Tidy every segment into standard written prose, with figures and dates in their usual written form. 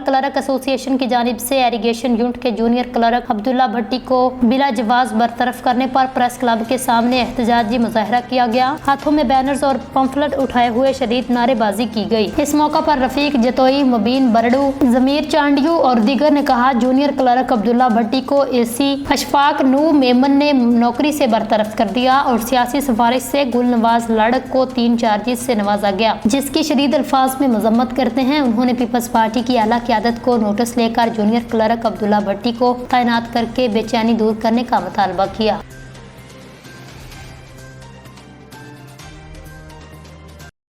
Clerk association की जानिब से इरिगेशन यूनिट के जूनियर क्लर्क अब्दुल्ला भट्टी को बिला जवाज बरतरफ करने पर प्रेस क्लब के सामने एहतजाजी मुजाहरा किया गया। हाथों में बैनर्स और पंफलेट उठाए हुए शदीद नारेबाजी की गई। इस मौका पर रफीक जतोई, मुबीन बरड़ू, जमीर चांडियो और दीगर ने कहा, जूनियर क्लर्क अब्दुल्ला भट्टी को एसी अशफाक नू मेमन ने नौकरी से बरतरफ कर दिया और सियासी सिफारिश से गुलनवाज लड़क को 3 चार्जेस से नवाजा गया, जिसकी शदीद अल्फाज में मजम्मत करते हैं। उन्होंने पीपल्स पार्टी की आला क़यादत को नोटिस लेकर जूनियर क्लर्क अब्दुल्ला भट्टी को तैनात करके बेचैनी दूर करने का मुतालबा किया।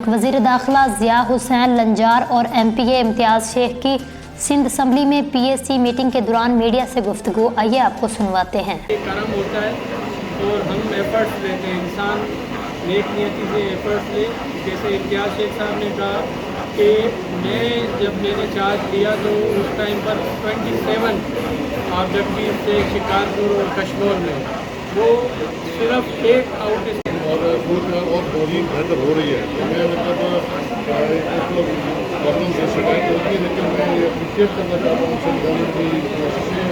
वज़ीर दाखिला ज़िया हुसैन लंजार और MPA इम्तियाज़ शेख की सिंध असम्बली में PAC मीटिंग के दौरान मीडिया से गुफ्तगू। आइए आपको सुनवाते हैं। करम होता है और हम एफर्ट्स लेते हैं, इंसान नेक नियति से एफर्ट्स ले। जैसे इम्तियाज़ शेख साहब ने कहा कि जब मैंने चार्ज लिया तो उस टाइम पर 27 ऑब्जेक्टिव थे शिकारपुर और कश्मीर में, वो सिर्फ एक आउट और बहुत बेहतर हो रही है। मैं मतलब प्रॉब्लम से शिकायत होती है, लेकिन मैं ये अप्रिशिएट करना चाहता हूँ गवर्नमेंट की कोशिशें,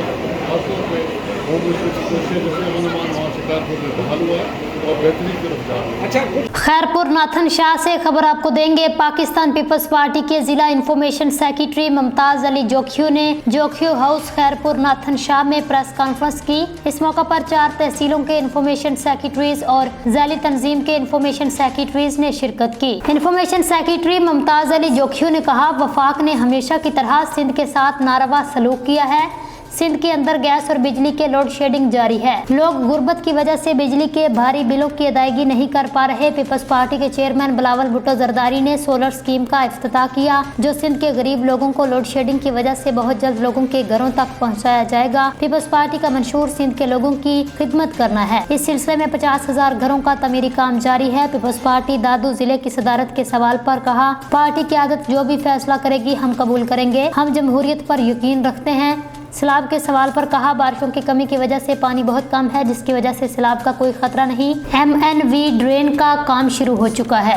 खासतौर पर होम मिनिस्टर की कोशिशें, जैसे अनुमान वहाँ शिकारपुर में बहाल हुआ है और बेहतरी की तरफ जा रहा है। खैरपुर नाथन शाह से खबर आपको देंगे। पाकिस्तान पीपल्स पार्टी के जिला इंफॉर्मेशन सेक्रेटरी मुमताज अली जोखियो ने जोखियो हाउस खैरपुर नाथन शाह में प्रेस कॉन्फ्रेंस की। इस मौका पर 4 तहसीलों के इंफॉर्मेशन सेक्रेटरीज और ज़ैली तंजीम के इंफॉर्मेशन सेक्रेटरीज ने शिरकत की। इंफॉर्मेशन सेक्रेटरी मुमताज अली जोखियो ने कहा, वफाक ने हमेशा की तरह सिंध के साथ नारवा सलूक किया है। सिंध के अंदर गैस और बिजली के लोड शेडिंग जारी है। लोग गुर्बत की वजह से बिजली के भारी बिलों की अदायगी नहीं कर पा रहे। पीपल्स पार्टी के चेयरमैन बिलावल भुट्टो जरदारी ने सोलर स्कीम का इफ्तिताह किया, जो सिंध के गरीब लोगों को लोड शेडिंग की वजह से बहुत जल्द लोगों के घरों तक पहुंचाया जाएगा। पीपल्स पार्टी का मंशूर सिंध के लोगों की खिदमत करना है। इस सिलसिले में 50,000 घरों का तमीरी काम जारी है। पीपल्स पार्टी दादू जिले की सदारत के सवाल पर कहा, पार्टी की आदत जो भी फैसला करेगी हम कबूल करेंगे। हम जमहूरियत पर यकीन रखते हैं। सैलाब के सवाल पर कहा, बारिशों की कमी की वजह से पानी बहुत कम है, जिसकी वजह से सैलाब का कोई खतरा नहीं। MNV ड्रेन का काम शुरू हो चुका है।